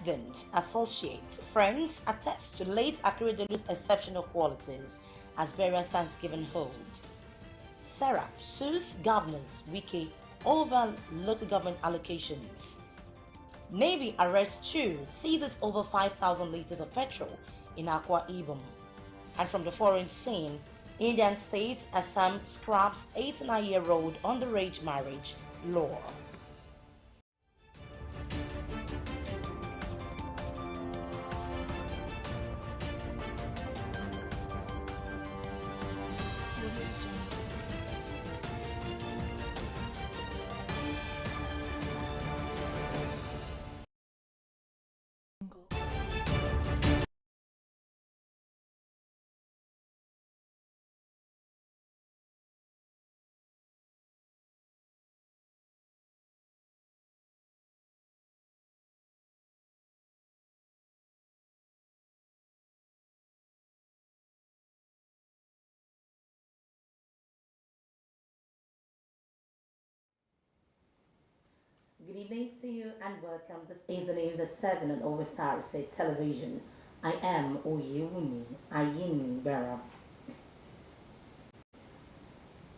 Residents, associates, friends attest to late Akeredolu's exceptional qualities as burial Thanksgiving hold. Serap sues governors Wike over local government allocations. Navy arrests two, seizes over 5,000 liters of petrol in Akwa Ibom. And from the foreign scene, Indian state Assam scraps 89-year-old underage marriage law. Good evening to you and welcome. This is the news at 7 on Osrc television. I am Oyewumi Ayini Bara.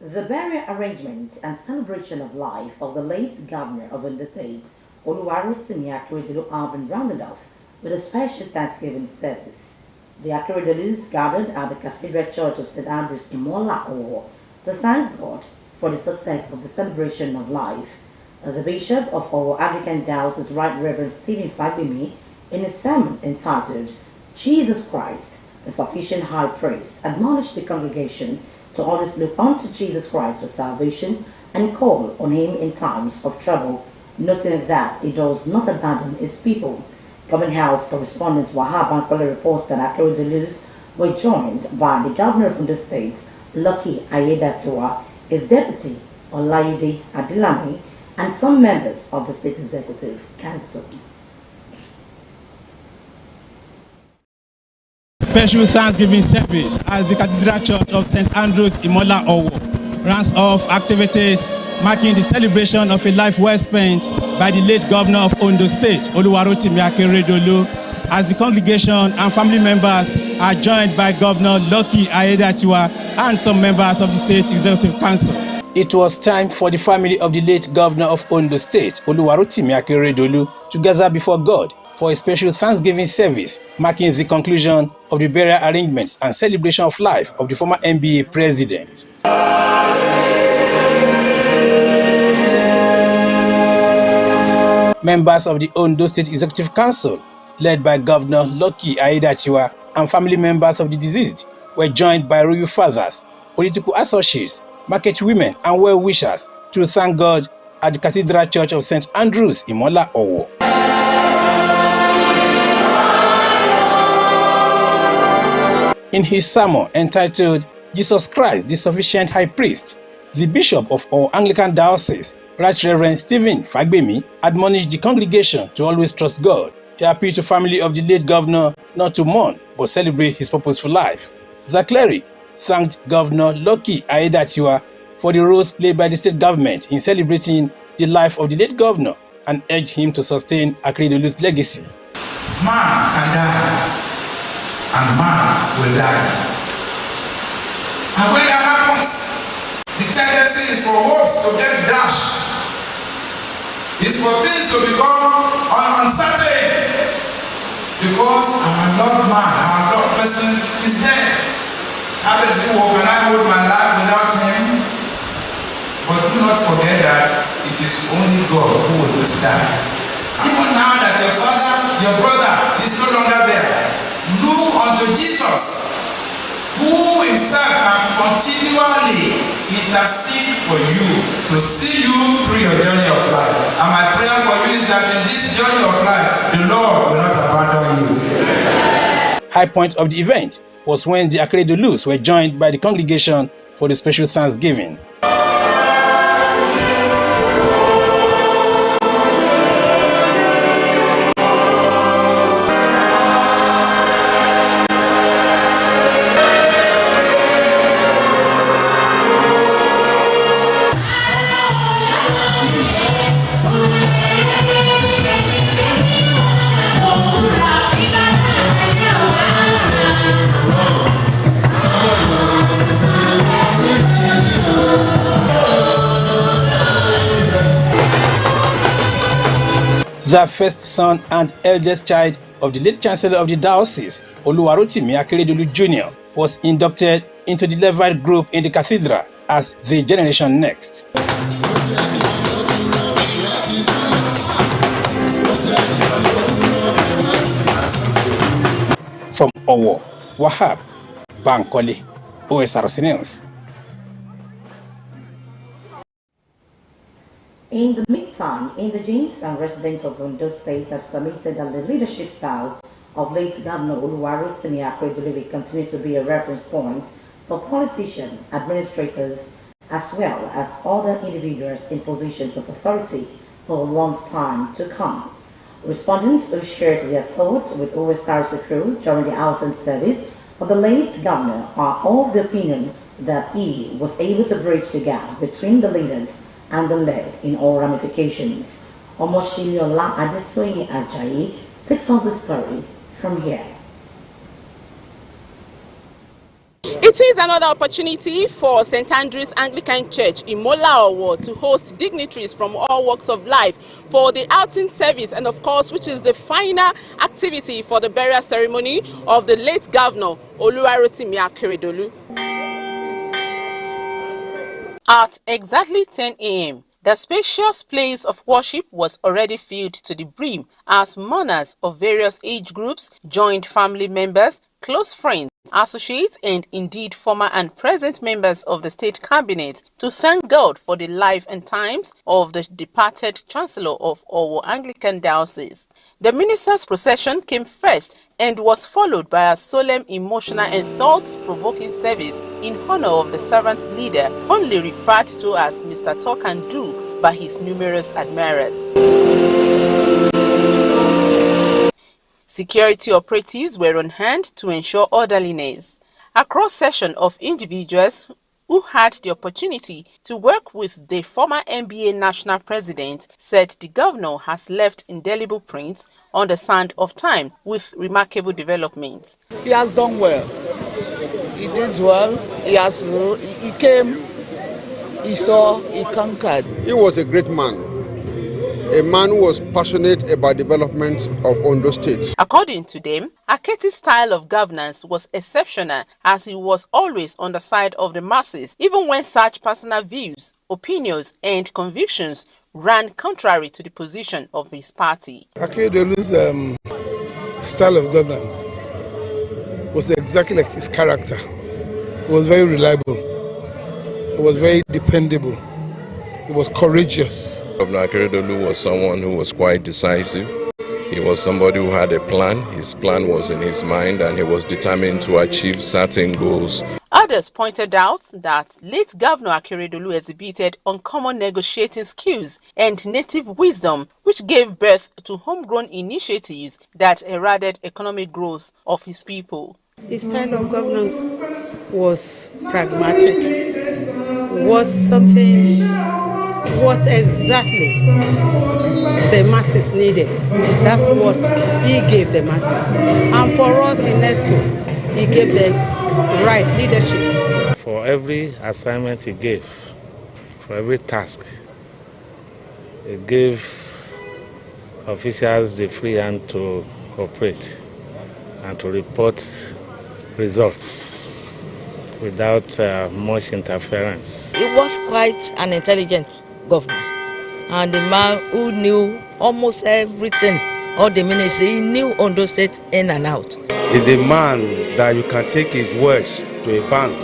The burial arrangement and celebration of life of the late governor of Ondo State, Oluwarotimi Akeredolu, have been rounded off with a special Thanksgiving service. The Akeredolus gathered at the Cathedral Church of St. Andrews in Mola Owo to thank God for the success of the celebration of life. The Bishop of our Anglican Diocese, Right Reverend Stephen Fagbemi, in a sermon entitled Jesus Christ, the Sufficient High Priest, admonished the congregation to always look unto Jesus Christ for salvation and call on him in times of trouble, noting that he does not abandon his people. Government House correspondent Wahab Ankole reports that Akeredolus were joined by the governor of the state, Lucky Aiyedatiwa, his deputy, Olayide Adilami, and some members of the State Executive Council. Special Thanksgiving service at the Cathedral Church of St. Andrews in Mola Owo rounds off activities marking the celebration of a life well spent by the late governor of Ondo State, Oluwarotimi Akeredolu, as the congregation and family members are joined by Governor Lucky Aiyedatiwa and some members of the State Executive Council. It was time for the family of the late governor of Ondo State, Oluwarotimi Akeredolu, to gather before God for a special Thanksgiving service marking the conclusion of the burial arrangements and celebration of life of the former NBA president. Members of the Ondo State Executive Council, led by Governor Lucky Aiyedatiwa, and family members of the deceased were joined by royal fathers, political associates, market women and well-wishers to thank God at the Cathedral Church of St. Andrews in Mola Owo. In his sermon entitled Jesus Christ, the Sufficient High Priest, the Bishop of our Anglican Diocese, Right Reverend Stephen Fagbemi, admonished the congregation to always trust God. He appealed to family of the late governor not to mourn but celebrate his purposeful life. The cleric thanked Governor Lucky Aiyedatiwa for the roles played by the state government in celebrating the life of the late governor and urged him to sustain Akeredolu's legacy. Man can die, and man will die. And when that happens, the tendency is for hopes to get dashed. It's for things to become uncertain. Because our loved man, our loved person is dead. Others who can I hold my life without him? But do not forget that it is only God who will not die. Even now that your father, your brother is no longer there, look unto Jesus, who himself can continually intercede for you to see you through your journey of life. And my prayer for you is that in this journey of life, the Lord will not abandon you. High point of the event was when the Akeredolus were joined by the congregation for the special Thanksgiving. The first son and eldest child of the late Chancellor of the Diocese, Oluwarotimi Akeredolu Jr., was inducted into the Levite group in the cathedral as the generation next. From Owo, Wahab Bankole, Osrc News. In the meantime, indigenes and residents of Ondo State have submitted that the leadership style of late Governor Oluwarotimi Akeredolu will continue to be a reference point for politicians, administrators, as well as other individuals in positions of authority for a long time to come. Respondents who shared their thoughts with Osrc crew during the outing service of the late governor are of the opinion that he was able to bridge the gap between the leaders and the led in all ramifications. Omoshiliola Adesoye Ajayi takes on the story from here. It is another opportunity for St. Andrew's Anglican Church in Owo to host dignitaries from all walks of life for the outing service, and of course, which is the final activity for the burial ceremony of the late Governor Oluwarotimi Akeredolu. At exactly 10 a.m., the spacious place of worship was already filled to the brim as mourners of various age groups joined family members, close friends, associates, and indeed former and present members of the state cabinet to thank God for the life and times of the departed Chancellor of Owo Anglican Diocese. The minister's procession came first and was followed by a solemn, emotional and thought-provoking service in honor of the servant leader, fondly referred to as Mr. Talk and Do by his numerous admirers. Security operatives were on hand to ensure orderliness. A cross-section of individuals who had the opportunity to work with the former NBA national president said the governor has left indelible prints on the sand of time with remarkable developments. He has done well. He did well. He came, he saw, he conquered. He was a great man. A man who was passionate about development of Ondo State. According to them, Aketi's style of governance was exceptional as he was always on the side of the masses, even when such personal views, opinions and convictions ran contrary to the position of his party. Akeredolu's style of governance was exactly like his character. It was very reliable. It was very dependable. It was courageous. Governor Akeredolu was someone who was quite decisive. He was somebody who had a plan. His plan was in his mind and he was determined to achieve certain goals. Others pointed out that late Governor Akeredolu exhibited uncommon negotiating skills and native wisdom, which gave birth to homegrown initiatives that eroded economic growth of his people. His style of governance was pragmatic, was something what exactly the masses needed. That's what he gave the masses. And for us in ESCO, he gave the right leadership. For every assignment he gave, for every task, he gave officials the free hand to operate and to report results without much interference. He was quite an intelligent governor and a man who knew almost everything, all the ministry. He knew Ondo State in and out. He's a man that you can take his words to a bank.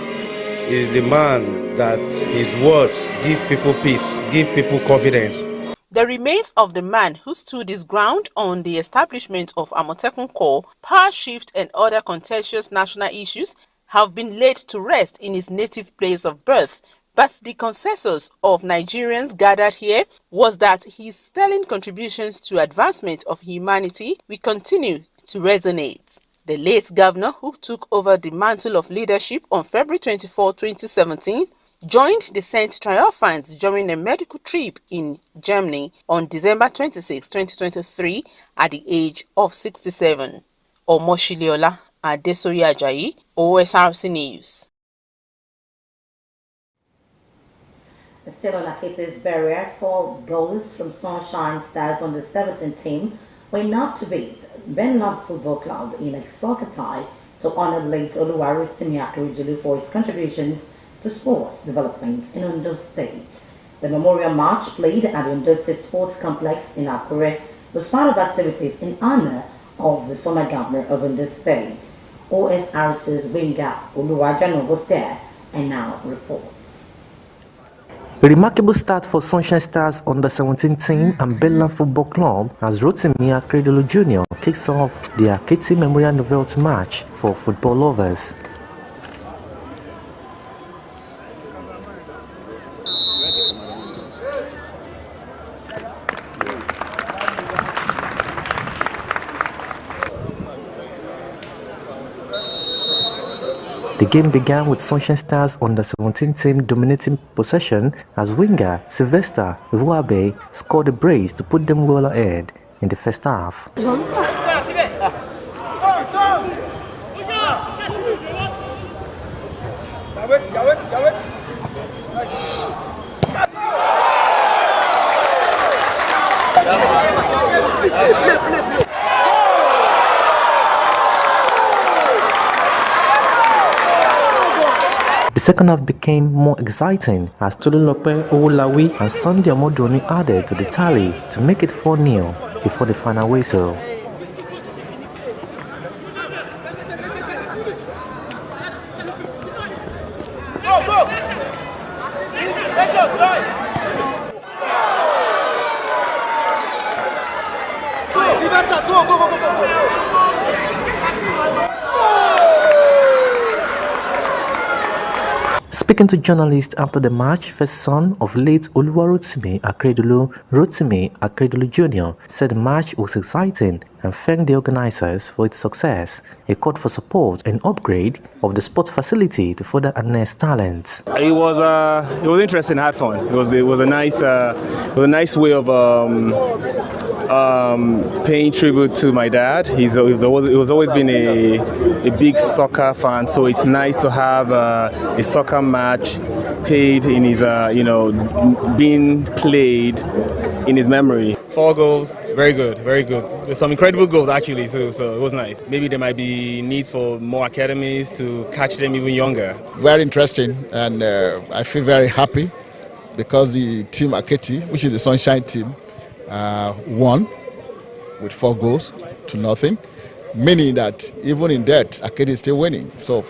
He's a man that his words give people peace, give people confidence. The remains of the man who stood his ground on the establishment of Amotekun Corps, power shift and other contentious national issues have been laid to rest in his native place of birth. But the consensus of Nigerians gathered here was that his sterling contributions to advancement of humanity will continue to resonate. The late governor, who took over the mantle of leadership on February 24, 2017, joined the Saint Triumphants during a medical trip in Germany on December 26, 2023 at the age of 67. Omoshiliola Adesoye Ajayi, Osrc News. Still on Akiti's barrier, 4 goals from Sunshine Stars on the 17th team were enough to beat Benlab Football Club in a soccer tie to honor late Oluwarotimi Akeredolu for his contributions to sports development in Ondo State. The memorial match played at the Ondo State Sports Complex in Akure was part of activities in honor of the former governor of Ondo State. Osrc's winger Oluwajano was there and now reports. A remarkable start for Sunshine Stars under 17 team and Benlab Football Club as Rotimi Akeredolu Jr. kicks off the Akiti Memorial Novelty match for football lovers. The game began with Sunshine Stars under 17 team dominating possession as winger Sylvester Ivuabe scored a brace to put them well ahead in the first half. The second half became more exciting as Tolulope Owolawi and Sunday Omodoni added to the tally to make it 4-0 before the final whistle. Speaking to journalists after the match, first son of late Oluwarotimi Akeredolu, Rotimi Akeredolu Jr. said the match was exciting and thanked the organizers for its success. He called for support and upgrade of the sports facility to further harness talents. It was interesting. I had fun. It was a nice way of paying tribute to my dad. He was always been a big soccer fan, so it's nice to have a soccer match paid in his being played in his memory. 4 goals, very good. There's some incredible goals actually, so it was nice. Maybe there might be needs for more academies to catch them even younger. Very interesting, and I feel very happy because the team Akiti, which is the Sunshine team, won with 4 goals to nothing, meaning that even in debt, Akiti is still winning. So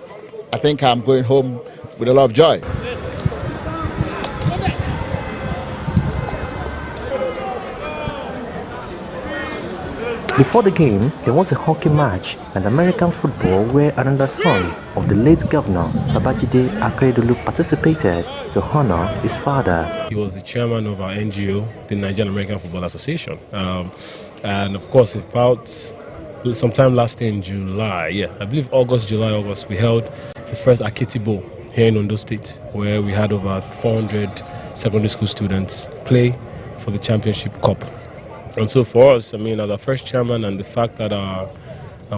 I think I'm going home with a lot of joy. Before the game, there was a hockey match and American football where another son of the late governor, Babajide Akeredolu, participated to honor his father. He was the chairman of our NGO, the Nigerian American Football Association. And of course, about sometime last year in July, I believe August, we held the first Akiti Bowl here in Ondo State, where we had over 400 secondary school students play for the Championship Cup. And so for us, as our first chairman, and the fact that our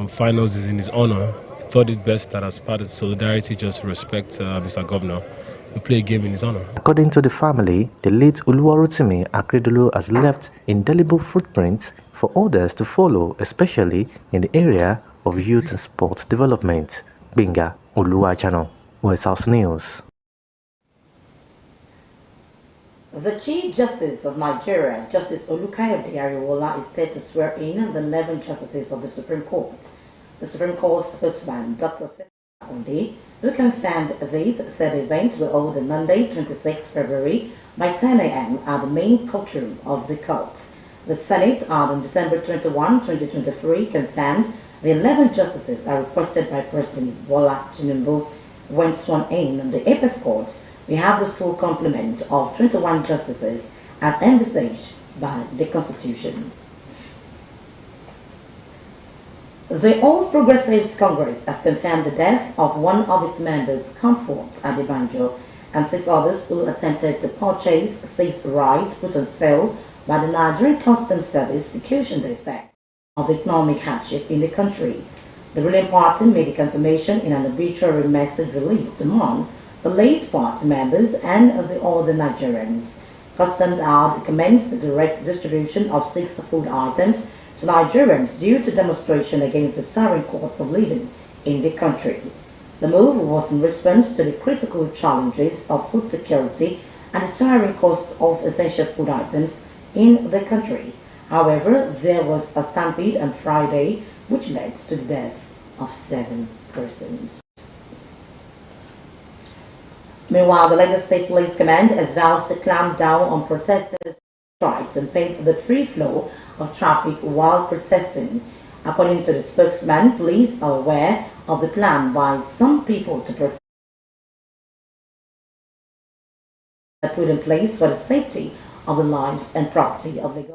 finals is in his honor, we thought it best that as part of solidarity, just respect Mr. Governor, we play a game in his honor. According to the family, the late Oluwarotimi Akeredolu has left indelible footprints for others to follow, especially in the area of youth and sports development. Binga Oluwajano, Osrc News. The Chief Justice of Nigeria, Justice Olukayode Ariwola, is set to swear in the 11 justices of the Supreme Court. The Supreme Court spokesman, Dr. Onde, who confirmed this, said the event will hold on Monday, 26 February, by 10 a.m. at the main courtroom of the court. The Senate, on December 21, 2023, confirmed the 11 justices are requested by President Bola Tinubu. When sworn in on the Apex Court, we have the full complement of 21 justices as envisaged by the Constitution. The All Progressives Congress has confirmed the death of one of its members, Comfort Adebanjo, and 6 others who attempted to purchase 6 rights put on sale by the Nigerian Customs Service to cushion the effect of the economic hardship in the country. The ruling party made the confirmation in an obituary message released to mourn the late party members and the other Nigerians. Customs had commenced the direct distribution of 6 food items to Nigerians due to demonstration against the soaring cost of living in the country. The move was in response to the critical challenges of food security and the soaring costs of essential food items in the country. However, there was a stampede on Friday which led to the death of 7 persons. Meanwhile, the Lagos State Police Command has vowed to clamp down on protesters' strikes and pay the free flow of traffic while protesting. According to the spokesman, police are aware of the plan by some people to protest put in place for the safety of the lives and property of Lagos.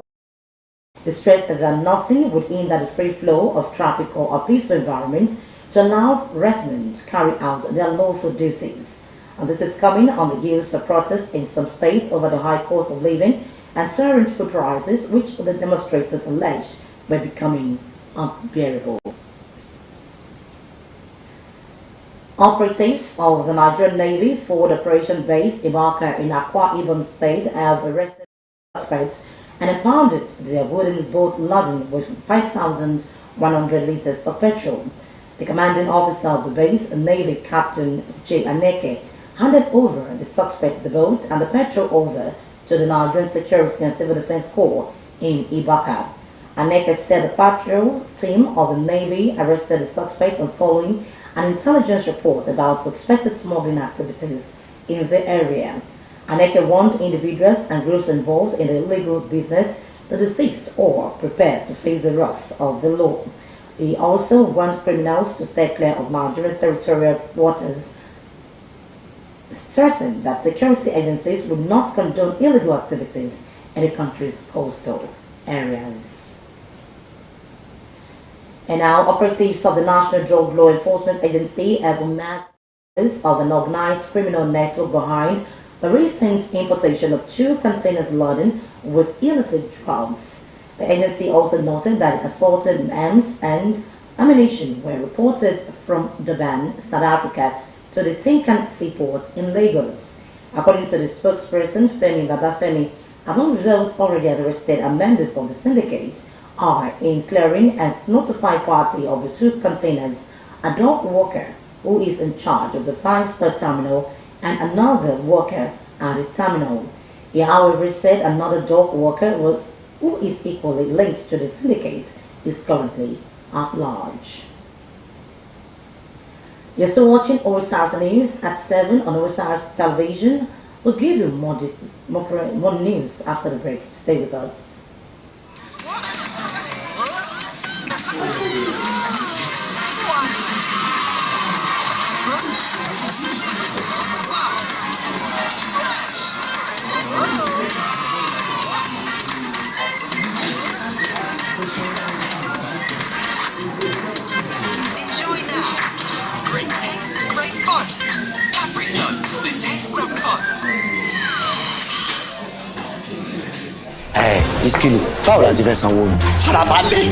The stress is that nothing would hinder the free flow of traffic or a peaceful environment to allow residents to carry out their lawful duties. And this is coming on the heels of protests in some states over the high cost of living and soaring food prices, which the demonstrators alleged were becoming unbearable. Operatives of the Nigerian Navy for the operation base Ibaka in Akwa Ibom State have arrested suspects and impounded their wooden boat laden with 5,100 liters of petrol. The commanding officer of the base, Navy Captain J. Aneke, handed over the suspects the boat and the petrol over to the Nigerian Security and Civil Defense Corps in Ibaka. Aneke said the patrol team of the Navy arrested the suspects on following an intelligence report about suspected smuggling activities in the area. Aneke warned individuals and groups involved in the illegal business to desist or prepare to face the wrath of the law. He also warned criminals to stay clear of Nigeria's territorial waters, stressing that security agencies would not condone illegal activities in the country's coastal areas. And now, operatives of the National Drug Law Enforcement Agency have unmasked of an organized criminal network behind the recent importation of 2 containers laden with illicit drugs. The agency also noted that assaulted arms and ammunition were reported from Durban, South Africa, to the Tinkan seaport in Lagos. According to the spokesperson, Femi Babafemi, among those already arrested are members of the syndicate are in clearing and notified party of the 2 containers, a dock worker who is in charge of the 5-star terminal and another worker at the terminal. He, however, said another dock worker who is equally linked to the syndicate is currently at large. You're still watching Osrc News at 7 on Osrc Television. We'll give you more news after the break. Stay with us. Enjoy now. Great taste, great fun. Capri Sun, the taste of fun. Iskilu, báwo la ti fẹ́ sanwó ni? Farabalẹ̀.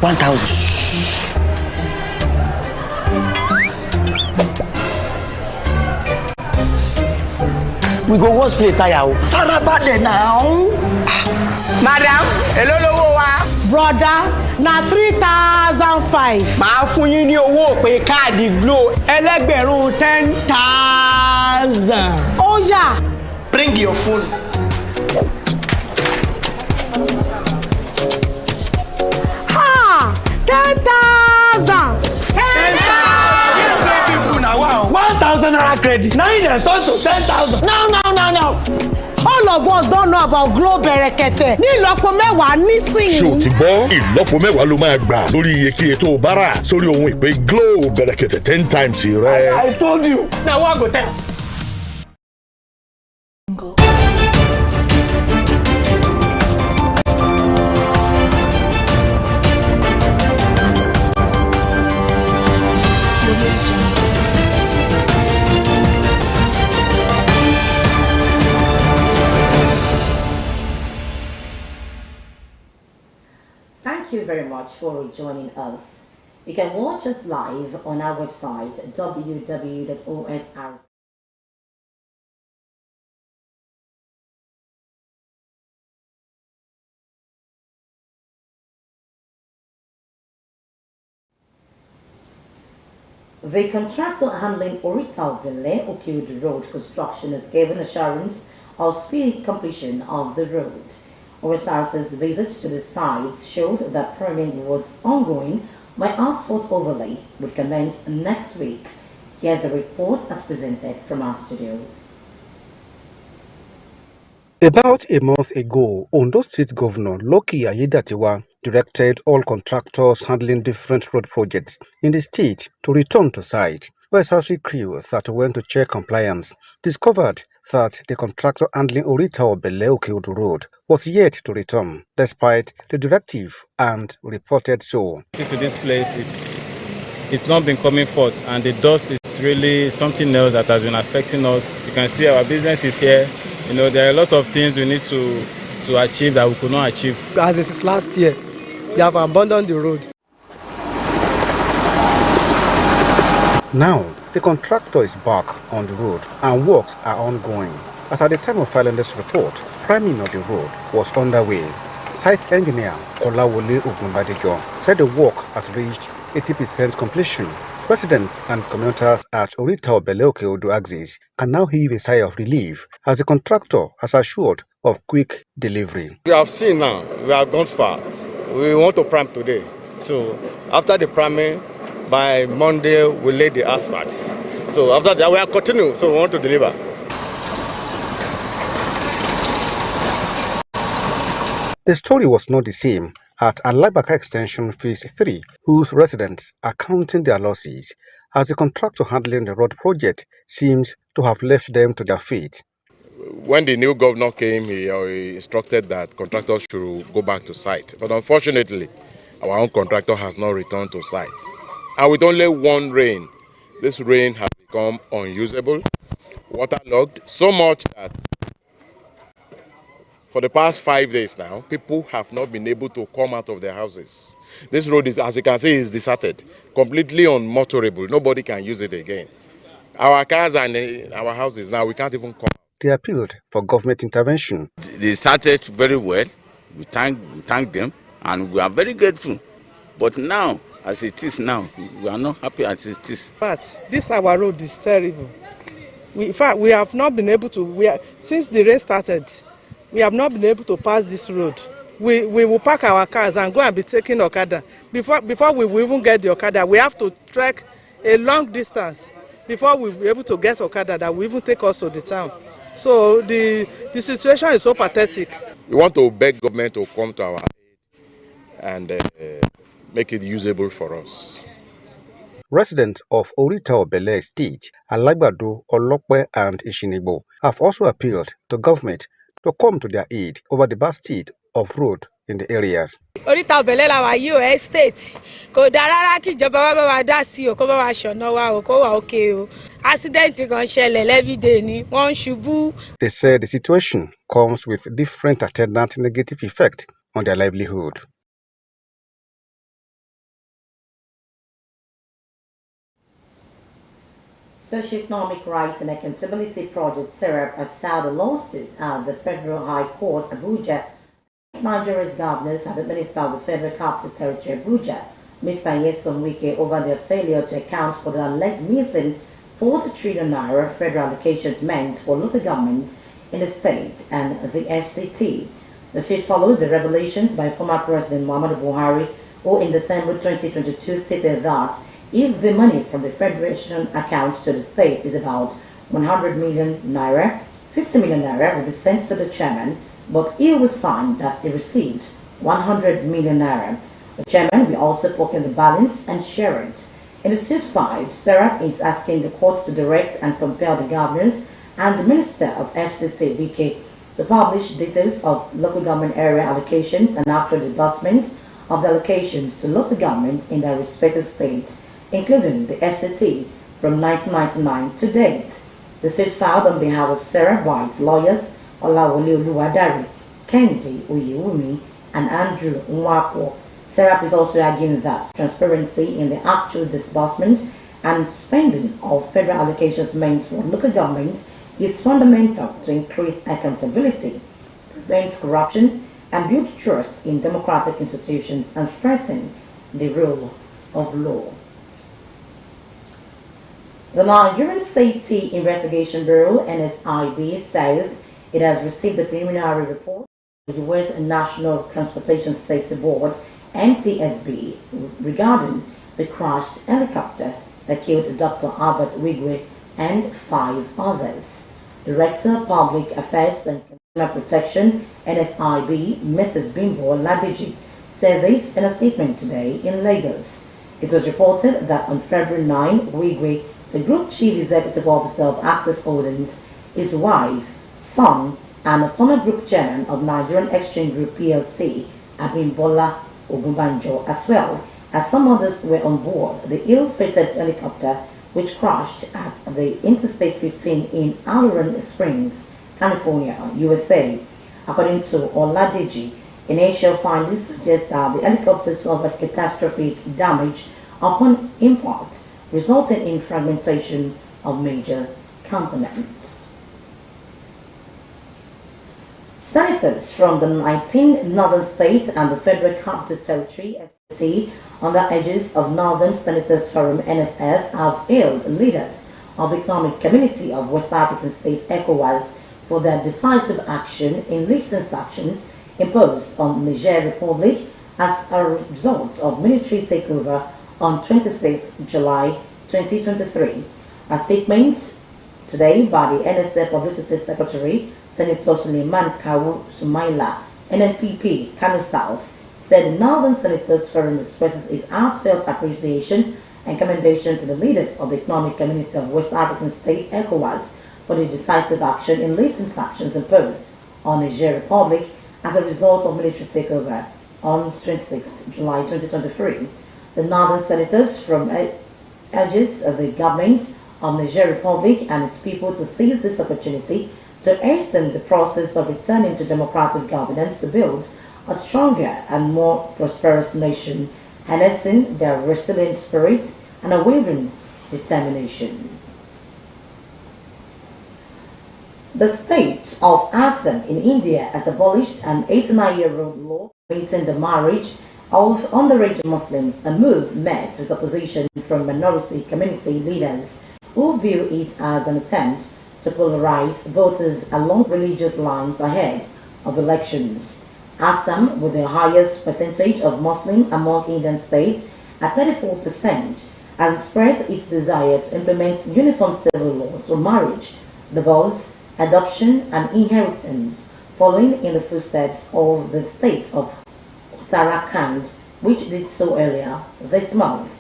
1,000. We go wash plate tire o. Farabalẹ̀ now. Madam, èló lówó wa? Brother, na 3,005. Màá fún yín ní owó pé káàdì Glo ẹlẹ́gbẹ̀rún 10,000. Oh yeah. Bring your phone. Ha! 10,000. 1,000 naira credit. Now you turn to 10,000. No. All of us don't know about Glo Berekete. Ní ìlọ́po mẹ́wàá nísìnyí. Ṣé o ti gbọ́? Ìlọ́po mẹ́wàá ló máa gbà lórí iyekíye tó o bá rà sórí ohun ìpè Glo Berekete 10 times rẹ. I told you. Na one go tell. Thank you very much for joining us. You can watch us live on our website www.osrc. The contractor handling Orita Bele Okiud Road construction has given assurance of speedy completion of the road. Osrc's visits to the sites showed that permitting was ongoing, by asphalt overlay would commence next week. Here's a report as presented from our studios. About a month ago, Ondo State Governor Loki Ayedatiwa directed all contractors handling different road projects in the state to return to site. Osrc crew that went to check compliance discovered that the contractor handling Orita Obele Okeodo Road was yet to return, despite the directive, and reported so. To this place, it's not been coming forth, and the dust is really something else that has been affecting us. You can see our business is here. You know, there are a lot of things we need to achieve that we could not achieve. As this is last year, they have abandoned the road. Now, the contractor is back on the road and works are ongoing. As at the time of filing this report, priming of the road was underway. Site engineer Olawole Ogunbadejo said the work has reached 80% completion. Residents and commuters at Orita Obele Okeodo axis can now heave a sigh of relief as the contractor has assured of quick delivery. We have seen now, we have gone far. We want to prime today. So after the priming, by Monday we lay the asphalt. So after that we are continuing, so we want to deliver. The story was not the same at Alabaka Extension Phase 3, whose residents are counting their losses, as the contractor handling the road project seems to have left them to their fate. When the new governor came, he instructed that contractors should go back to site. But unfortunately, our own contractor has not returned to site. And with only one rain, this rain has become unusable, waterlogged, so much that for the past 5 days now, people have not been able to come out of their houses. This road, is, as you can see, is deserted, completely unmotorable. Nobody can use it again. Our cars and our houses now, we can't even come. They appealed for government intervention. They started very well. We thank them, and we are very grateful. But now, as it is now, we are not happy as it is. But this our road is terrible. In fact, we have not been able to. Since the rain started, we have not been able to pass this road. We will park our cars and go and be taking Okada. Before we will even get the Okada, we have to trek a long distance before we will be able to get Okada that will even take us to the town. So the situation is so pathetic. We want to beg government to come to our aid and make it usable for us. Residents of Orita Obele Estate, Alagbado, Olokwe and Ishinibo have also appealed to government to come to their aid over the bad state of road in the areas. Orita Obele la wa yi o estate kò dá rárá kí ìjọba wa bá wa dá sí o kó bá wa ṣọ̀nà wa o kó wà okay o. Accident kan ṣẹlẹ̀ every day ni wọ́n ṣubú. They said the situation comes with different attendant negative effect on their livelihood. Socioeconomic Rights and Accountability Project SERAP has filed a lawsuit at the Federal High Court, Abuja. Nigeria's governors and the Minister of the Federal Capital Territory, Abuja, Mr. Nyesom Wike, over their failure to account for the alleged missing 40 trillion naira federal allocations meant for local governments in the state and the FCT. The suit followed the revelations by former President Muhammadu Buhari, who in December 2022 stated that if the money from the Federation accounts to the state is about 100 million naira, 50 million naira will be sent to the chairman, but he will sign that he received 100 million naira. The chairman will also pocket the balance and share it. In the suit filed, SERAP is asking the courts to direct and compel the governors and the Minister of FCT, BK, to publish details of local government area allocations and actual disbursement of the allocations to local governments in their respective states, including the FCT, from 1999 to date. The suit filed on behalf of Sarah White's lawyers, Olawole Oluwadari, Kennedy Oyewumi, and Andrew Nwakwo, SERAP is also arguing that transparency in the actual disbursement and spending of federal allocations meant for local government is fundamental to increase accountability, prevent corruption, and build trust in democratic institutions and strengthen the rule of law. The Nigerian Safety Investigation Bureau, NSIB, says it has received the preliminary report of the U.S. National Transportation Safety Board, NTSB, regarding the crashed helicopter that killed Dr. Albert Wigwe and 5 others. Director of Public Affairs and Consumer Protection, NSIB, Mrs. Bimbo Labiji, said this in a statement today in Lagos. It was reported that on February 9, Wigwe, the Group Chief Executive Officer of Access Holdings, his wife, son, and a former Group Chairman of Nigerian Exchange Group PLC, Abimbola Ogunbanjo, as well as some others were on board the ill-fated helicopter which crashed at the Interstate 15 in Aliron Springs, California, USA. According to Oladeji, initial findings suggest that the helicopter suffered catastrophic damage upon impact, resulting in fragmentation of major components. Senators from the 19 northern states and the Federal Capital Territory, FCT, on the edges of Northern Senators Forum, NSF, have hailed leaders of the Economic Community of West African States, ECOWAS, for their decisive action in lifting sanctions imposed on Niger Republic as a result of military takeover on 26 July 2023. A statement today by the NSF Publicity Secretary, Senator Suleiman Kawu Sumaila, NNPP, Kano South, said the Northern Senators Forum expresses its heartfelt appreciation and commendation to the leaders of the Economic Community of West African States, ECOWAS, for the decisive action in lifting sanctions imposed on Niger Republic as a result of military takeover on 26 July 2023. The Northern Senators from urges the government of Niger Republic and its people to seize this opportunity to hasten the process of returning to democratic governance to build a stronger and more prosperous nation, harnessing their resilient spirit and unwavering determination. The state of Assam in India has abolished an 89-year-old law permitting the marriage of underage Muslims, a move met with opposition from minority community leaders who view it as an attempt to polarize voters along religious lines ahead of elections. Assam, with the highest percentage of Muslims among Indian states at 34%, has expressed its desire to implement uniform civil laws for marriage, divorce, adoption, and inheritance, following in the footsteps of the state of Uttarakhand, which did so earlier this month.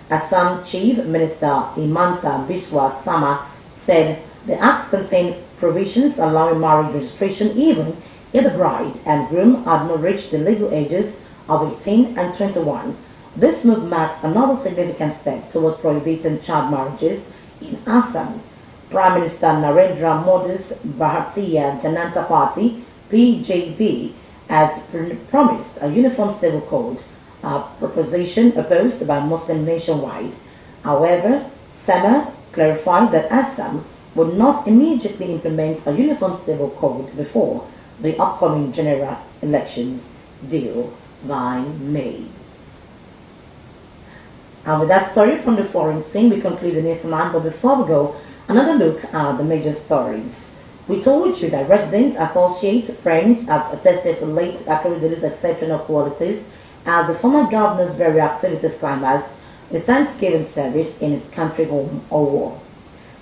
Assam Chief Minister Himanta Biswa Sama said the acts contain provisions allowing marriage registration even if the bride and groom had not reached the legal ages of 18 and 21. This move marks another significant step towards prohibiting child marriages in Assam. Prime Minister Narendra Modi's Bharatiya Janata Party, BJP, has promised a uniform civil code, a proposition opposed by Muslims nationwide. However, Sama clarified that Assam would not immediately implement a uniform civil code before the upcoming general elections due by May. And with that story from the foreign scene, we conclude the news man. But before we go, another look at the major stories. We told you that residents, associates, friends have attested to late Akeredolu's exceptional qualities as the former governor's very activities climax the Thanksgiving service in his country home, Owo.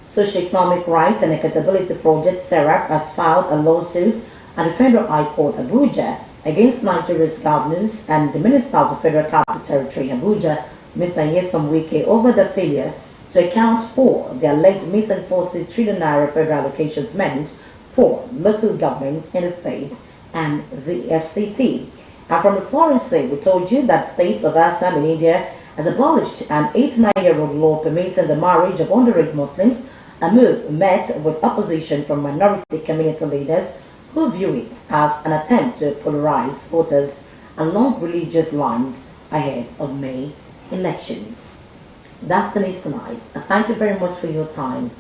Socio-Economic Rights and Accountability Project, SERAP, has filed a lawsuit at the Federal High Court, Abuja, against Nigeria's governors and the Minister of the Federal Capital Territory, Abuja, Mr. Nyesom Wike, over the failure to account for the alleged missing 40 trillion naira federal allocations meant for local governments in the state and the FCT. And from the foreign side, we told you that state of Assam in India has abolished an 89-year-old law permitting the marriage of underage Muslims, a move met with opposition from minority community leaders who view it as an attempt to polarize voters along religious lines ahead of May elections. That's the news tonight. Thank you very much for your time.